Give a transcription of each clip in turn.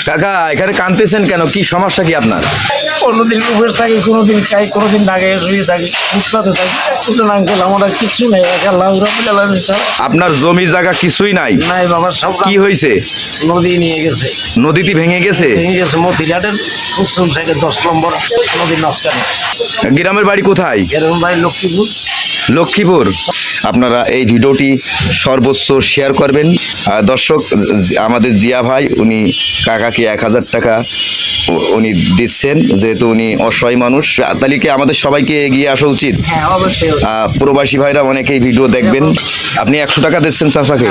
কাকা এখানে কাঁদতেছেন কেন? কি সমস্যা কি আপনার? কোনোদিন উপরে থাকি, কোনোদিন খাই, কোনোদিন ঢাকে শুয়ে থাকি, ফুটপাতে থাকি, কিছু না আঙ্কেল, আমার আর কিছু নেই। আল্লাহ রাব্বুল আলামিন ছাড়া আপনার জমি জায়গা কিছুই নাই? নাই বাবা, সব কি হয়েছে? নদী নিয়ে গেছে। নদীতে ভেঙে গেছে? ভেঙে গেছে মতিঘাটের পশ্চিম সাইডে 10 নম্বর নদীর মাঝখানে। গ্রামের বাড়ি কোথায়? এরকম ভাই লক্ষ্মীপুর। লক্ষ্মীপুর। আপনারা এই ভিডিওটি সর্বোচ্চ শেয়ার করবেন। দর্শক, আমাদের জিয়া ভাই উনি কাকাকে 1000 টাকা উনি দিচ্ছেন, যেহেতু উনি অসহায় মানুষ। তাহলে কি আমাদের সবাইকে এগিয়ে আসা উচিত? হ্যাঁ অবশ্যই। প্রবাসী ভাইরা অনেকেই ভিডিও দেখবেন। আপনি 100 টাকা দিচ্ছেন চাচাকে।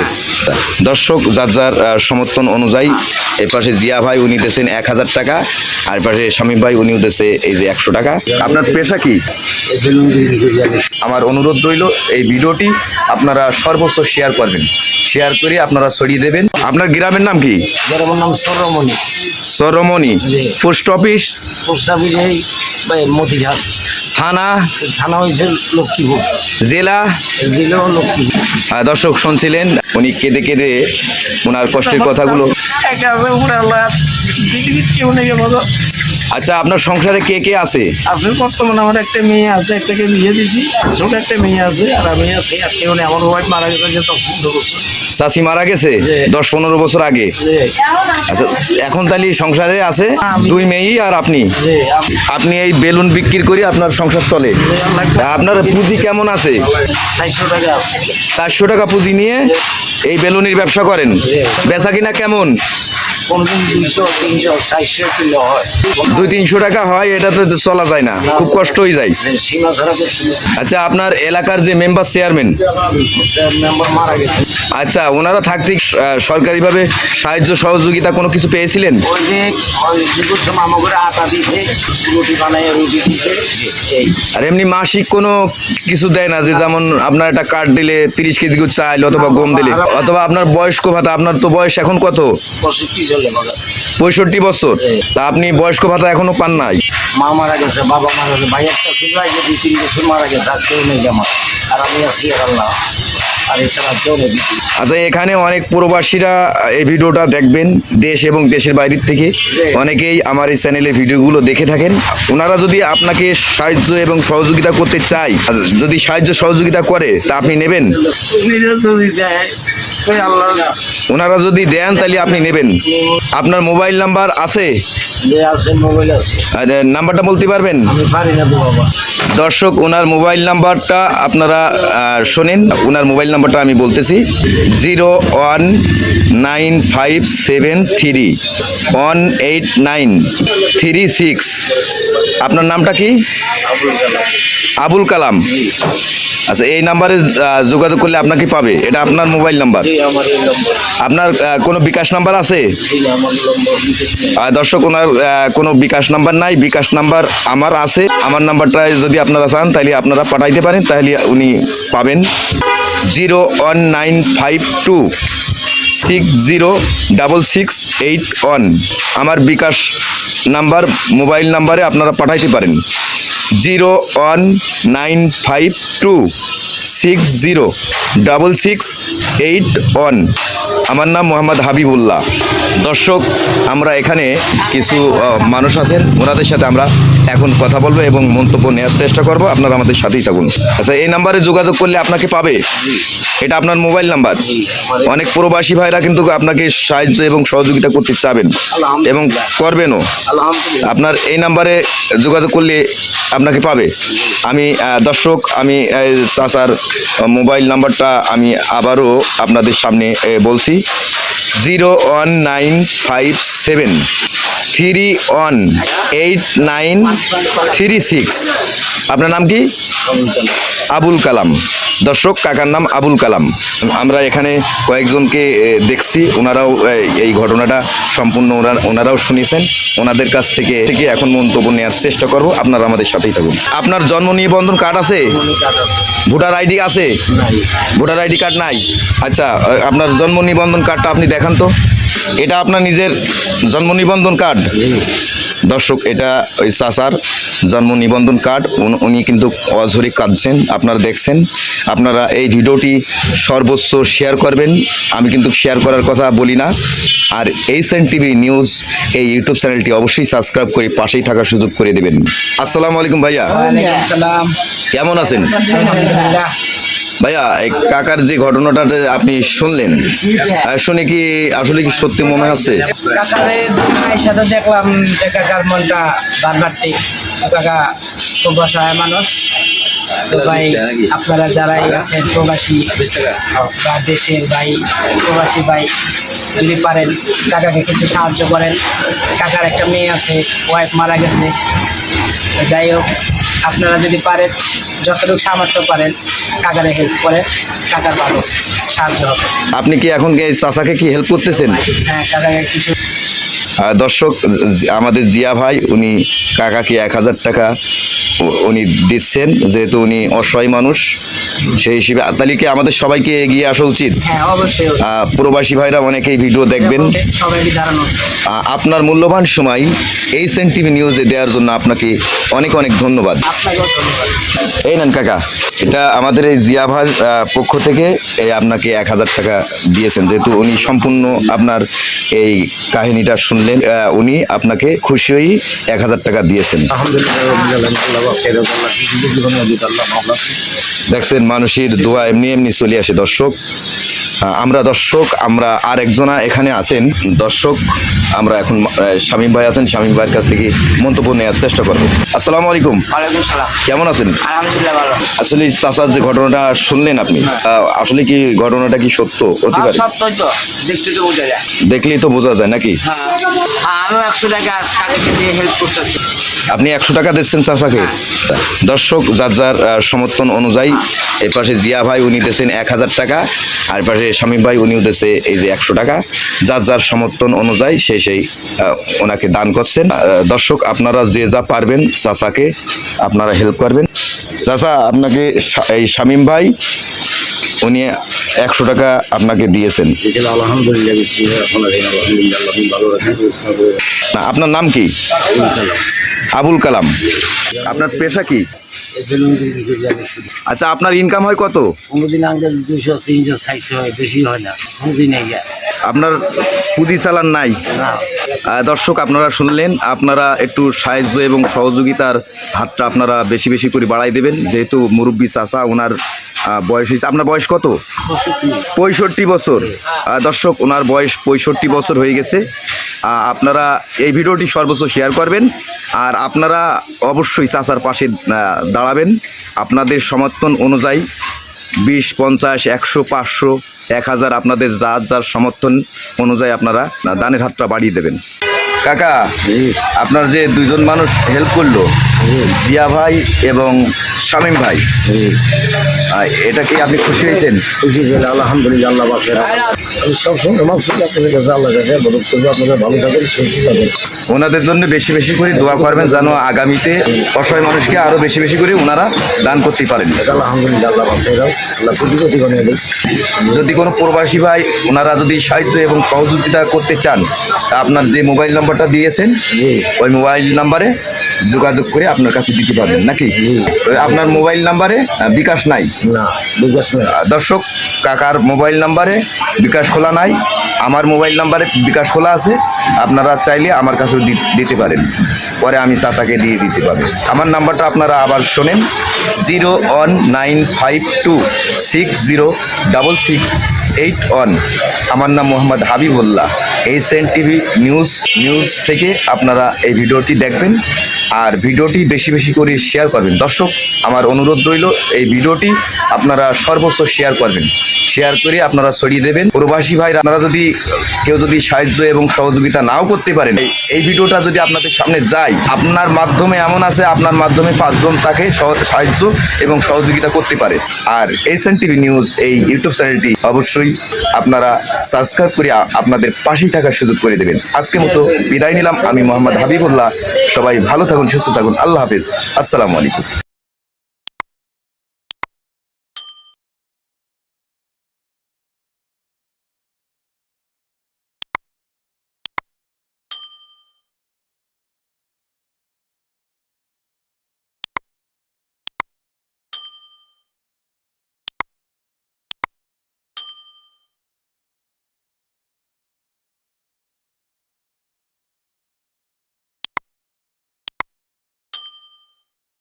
দর্শক, যার যার সমর্থন অনুযায়ী এই পাশে জিয়া ভাই উনি দিচ্ছেন 1000 টাকা, আর পাশে শামীম ভাই উনিও দিচ্ছে এই যে 100 টাকা। আপনার পেশা কি? আমার অনুরোধ রইল এই ভিডিওটি আপনারা সর্বোচ্চ শেয়ার করবেন। শেয়ার করে আপনারা ছড়িয়ে দেবেন। আপনার গ্রামের নাম কি? গ্রামের নাম Sarmoni. Sarmoni. Post office? Post office এই মতিঘাট। থানা? থানা হয়েছে লক্ষ্মীপুর। জেলা? জেলাও লক্ষ্মীপুর। দর্শক শুনছিলেন উনি কেঁদে কেঁদে ওনার কষ্টের কথাগুলো। আচ্ছা, আপনার সংসারে কে কে আছে? আছে বর্তমানে আমার একটা মেয়ে আছে, একটাকে বিয়ে দিছি, ছোট একটা মেয়ে আছে, আর আমি আছি। আজকে উনি আমার ওয়াইফ মারা গেছে যে 15 বছর। চাচি মারা গেছে 10-15 বছর আগে। আচ্ছা, এখন তাহলে সংসারে আছে 2 মেয়েই আর আপনি। আপনি এই বেলুন বিক্রি করে আপনার সংসার চলে? আপনার পুঁজি কেমন আছে? 400 টাকা। 400 টাকা পুঁজি নিয়ে এই বেলুনের ব্যবসা করেন? বেচা কিনা কেমন? কোনদিন 200, 300, 400 কিলো হয়। 200-300 টাকা হয়, এটাতে চলা যায় না, খুব কষ্ট হয়ে যায়। সীমা ছাড়া করছিল। আচ্ছা, আপনার এলাকার যে মেম্বার চেয়ারম্যান, মেম্বার মারা গেছে। আচ্ছা, ওনারা থাকতে সরকারিভাবে সাহায্য সহযোগিতা কোনো কিছু পেয়েছিলেন? ওই যে মামা করে আটা দিছে, রুটি বানায় রুটি দিছে। আর এমনি মাসিক কোনো কিছু দেয় না? যে যেমন আপনার একটা কার্ড দিলে 30 কেজি করে চাল অথবা গম দিলে, অথবা আপনার বয়স্ক ভাতা? আপনার তো বয়স এখন কত? 65 বছর। তা আপনি বয়স্ক ভাতা এখনো পান নাই? মা মারা গেছে, বাবা মারা গেছে, ভাই একটা ছিল, 2-3 বছর মারা গেছে, আর কেউ নেই আমার। আর আমি আছি, আর আল্লাহ। আর এছাড়া কেউ নেই। আচ্ছা, এখানে অনেক প্রবাসীরা এই ভিডিওটা দেখবেন, দেশ এবং দেশের বাইরের থেকে অনেকেই আমার এই চ্যানেলের ভিডিওগুলো দেখে থাকেন। ওনারা যদি আপনাকে সাহায্য এবং সহযোগিতা করতে চায়, যদি সাহায্য সহযোগিতা করে, তা আপনি নেবেন? ওনারা যদি দেন তাহলে আপনি নেবেন। আপনার মোবাইল নাম্বার আছে? মোবাইল আছে। নাম্বারটা বলতে পারবেন? আমি পারি না তো বাবা। দর্শক, ওনার মোবাইল নাম্বারটা আপনারা শোনেন। ওনার মোবাইল নাম্বারটা আমি বলতেছি, 01957318936। আপনার নামটা কি? আবুল কালাম। আচ্ছা, এই নাম্বারে যোগাযোগ করলে আপনাকে পাবে। এটা আপনার মোবাইল নাম্বার? আপনার কোনো বিকাশ নাম্বার আছে? দর্শক, ওনার কোনো বিকাশ নাম্বার নাই। বিকাশ নাম্বার আমার আছে। আমার নাম্বারটায় যদি আপনারা চান তাহলে আপনারা পাঠাইতে পারেন, তাহলে উনি পাবেন। 01952606681 আমার বিকাশ নাম্বার। মোবাইল নাম্বারে আপনারা পাঠাইতে পারেন 01952606681। আমার নাম মোহাম্মদ হাবিবুল্লাহ। দর্শক, আমরা এখানে কিছু মানুষ আছেন, ওনাদের সাথে আমরা এখন কথা বলবো এবং মন্তব্য নেওয়ার চেষ্টা করব। আপনারা আমাদের সাথেই থাকুন। আচ্ছা, এই নাম্বারে যোগাযোগ করলে আপনাকে পাবে? এটা আপনার মোবাইল নাম্বার? অনেক প্রবাসী ভাইরা কিন্তু আপনাকে সাহায্য এবং সহযোগিতা করতে চাবেন এবং করবেনও। আপনার এই নাম্বারে যোগাযোগ করলে আপনাকে পাবে। আমি দর্শক, আমি চাচার মোবাইল নাম্বারটা আমি আবারও আপনাদের সামনে বলছি, 01957318936। আপনার নাম কি? আবুল কালাম। দর্শক, কাকার নাম আবুল কালাম। আমরা এখানে কয়েকজনকে দেখছি, ওনারাও এই ঘটনাটা সম্পূর্ণ ওনারাও শুনেছেন। ওনাদের কাছ থেকে এখন মন্তব্য নেওয়ার চেষ্টা করব। আপনারা আমাদের সাথেই থাকুন। আপনার জন্ম নিবন্ধন কার্ড আছে? ভোটার আইডি আছে? ভোটার আইডি কার্ড নাই? আচ্ছা, আপনার জন্ম নিবন্ধন কার্ডটা আপনি দেখান তো। এটা আপনার নিজের জন্ম নিবন্ধন কার্ড? দর্শক, এটা ওই চাচার জন্ম নিবন্ধন কার্ড। উনি কিন্তু অঝরে কাঁদছেন, আপনারা দেখছেন। আপনারা এই ভিডিওটি সর্বোচ্চ শেয়ার করবেন। আমি কিন্তু শেয়ার করার কথা বলি না। আর এইচএন টিভি নিউজ এই ইউটিউব চ্যানেলটি অবশ্যই সাবস্ক্রাইব করে পাশেই থাকার সুযোগ করে দেবেন। আসসালামু আলাইকুম ভাইয়া, কেমন আছেন? ভাইয়া, এই কাকার যে ঘটনাটা আপনি শুনলেন, শুনে কি আসলে কি সত্যি মনে হচ্ছে? কাকারের সাথে দেখলাম যে কাকার মনটা বারবার ঠিক। কাকা খুব অসহায় মানুষ। তো ভাই, আপনারা যারাই আছেন প্রবাসী বা দেশের ভাই, প্রবাসী ভাই, যদি পারেন কাকাকে কিছু সাহায্য করেন। কাকার একটা মেয়ে আছে, ওয়াইফ মারা গেছে। তো যাই হোক, আপনারা যদি পারেন, যতটুকু সামর্থ্য পারেন কাকারে হেল্প করেন, কাকার ভালো সাহায্য হবে। আপনি কি এখন এই চাচাকে কি হেল্প করতেছেন? হ্যাঁ, কাকাকে কিছু। দর্শক, আমাদের জিয়া ভাই উনি কাকাকে 1000 টাকা উনি দিচ্ছেন, যেহেতু উনি অসহায় মানুষ। সেই হিসেবে তাহলে কি আমাদের সবাইকে এগিয়ে আসা উচিত। হ্যাঁ, অবশ্যই। প্রবাসী ভাইরা অনেকেই ভিডিও দেখবেন। সবাইকে জানানো। আপনার মূল্যবান সময় এইচএন টিভি নিউজে দেওয়ার জন্য আপনাকে অনেক অনেক ধন্যবাদ। আপনাকেও ধন্যবাদ। এই নেন কাকা, এটা আমাদের এই জিয়া ভাইয়ের পক্ষ থেকে এই আপনাকে 1000 টাকা দিয়েছেন। যেহেতু উনি সম্পূর্ণ আপনার এই কাহিনীটা শুনলেন, উনি আপনাকে খুশি হয়ে 1000 টাকা দিয়েছেন। দেখছেন, মানুষের দোয়া এমনি এমনি চলে আসে। দর্শক, আমরা আর একজনা এখানে আছেন। দর্শক, আমরা এখন শামীম ভাই আছেন, শামীম ভাইয়ের কাছ থেকে মন্তব্য নেওয়ার চেষ্টা করবো। আসসালামু আলাইকুম, ওয়ালাইকুম সালাম। কেমন আছেন? আলহামদুলিল্লাহ ভালো। আসলে চাচার যে ঘটনাটা শুনলেন আপনি, আসলে কি ঘটনাটা কি সত্য হতে পারে? সত্যই তো, দেখতে তো বোঝা যায়। দেখলেই তো বোঝা যায় নাকি? হ্যাঁ, আমিও 100 টাকা কাকাকে দিয়ে হেল্প করতেছি। আপনি 100 টাকা দিচ্ছেন চাচাকে। দর্শক, যার যার সমর্থন অনুযায়ী, এই পাশে জিয়া ভাই উনি দিয়েছেন 1000 টাকা, আর পাশে শামীম ভাই উনিও দিয়েছে এই যে 100 টাকা। যার যার সমর্থন অনুযায়ী সেই ওনাকে দান করছেন। দর্শক, আপনারা যে যা পারবেন চাচাকে আপনারা হেল্প করবেন। চাচা, আপনাকে এই শামীম ভাই উনি 100 টাকা আপনাকে দিয়েছেন। আলহামদুলিল্লাহ, আলহামদুলিল্লাহ, ভালো রাখেন। না, আপনার নাম কি? আবুল কালাম। আপনার পেশা কি? আচ্ছা, আপনার ইনকাম হয় কত? কোনোদিন আমাদের 200, 300, 400 হয়, বেশি হয় না। কোনোদিন নেই যায় আপনার পুঁজি চালান নাই? না। দর্শক, আপনারা শুনলেন, আপনারা একটু সাহায্য এবং সহযোগিতার হাতটা আপনারা বেশি বেশি করে বাড়াই দেবেন। যেহেতু মুরব্বী চাচা, ওনার বয়স হয়েছে। আপনার বয়স কত? 65 বছর। দর্শক, ওনার বয়স 65 বছর হয়ে গেছে। আপনারা এই ভিডিওটি সর্বোচ্চ শেয়ার করবেন, আর আপনারা অবশ্যই চাচার পাশে দাঁড়াবেন। আপনাদের সমর্থন অনুযায়ী 20, 50, 100, 500, 1000 আপনাদের যার যার সমর্থন অনুযায়ী আপনারা দানের হাতটা বাড়িয়ে দেবেন। কাকা, আপনার যে দুইজন মানুষ হেল্প করলো, জিয়া ভাই এবং শামীম ভাই, এটা কি আপনি খুশি হয়েছেন? খুশি হয়েছে, আলহামদুলিল্লাহ। আল্লাহ বাঁচে। আমি সবসময় নামাজ পড়ি, আপনাদের কাছে আল্লাহ কাছে মদত করবো। আপনারা ভালো থাকেন, সুস্থ থাকেন। ওনাদের জন্য বেশি বেশি করে দোয়া করবেন, যেন আগামীতে অসহায় মানুষকে আরো বেশি বেশি করে ওনারা দান করতে পারেন। আলহামদুলিল্লাহ, আল্লাহ বাঁচে। আল্লাহ কোটি কোটি বানিয়ে দেন। যদি কোনো প্রবাসী ভাই ওনারা যদি সাহায্য এবং সহযোগিতা করতে চান, তা আপনার যে মোবাইল নাম্বারটা দিয়েছেন, ওই মোবাইল নাম্বারে যোগাযোগ করে আপনার কাছে দিতে পারবেন নাকি? আপনার মোবাইল নাম্বারে বিকাশ নাই? না, বিকাশ নাই। দর্শক, কাকার মোবাইল নাম্বারে বিকাশ খোলা নাই, আমার মোবাইল নাম্বারে বিকাশ খোলা আছে। আপনারা চাইলে আমার কাছেও দিতে পারেন, পরে আমি চাচাকে দিয়ে দিতে পারবো। আমার নাম্বারটা আপনারা আবার শোনেন, 01952606681। আমার নাম Mohammad Habibullah. HN TV news থেকে আপনারা এই ভিডিওটি দেখবেন, আর ভিডিওটি বেশি বেশি করে শেয়ার করবেন। দর্শক, আমার অনুরোধ রইল, এই ভিডিওটি আপনারা সর্বোচ্চ শেয়ার করবেন। শেয়ার করে আপনারা ছড়িয়ে দেবেন। প্রবাসী ভাই, আপনারা যদি কেউ যদি সাহায্য এবং সহযোগিতা নাও করতে পারেন, এই ভিডিওটা যদি আপনাদের সামনে যায়, আপনার মাধ্যমে এমন আছে, আপনার মাধ্যমে 5 জন তাকে সাহায্য এবং সহযোগিতা করতে পারে। আর এইচএন টিভি নিউজ এই ইউটিউব চ্যানেলটি অবশ্যই আপনারা সাবস্ক্রাইব করে আপনাদের পাশেই থাকার সুযোগ করে দেবেন। আজকের মতো বিদায় নিলাম। আমি মোহাম্মদ হাবিবুল্লাহ। সবাই ভালো থাকুন, সুস্থ থাকুন। আল্লাহ হাফেজ। আসসালামু আলাইকুম।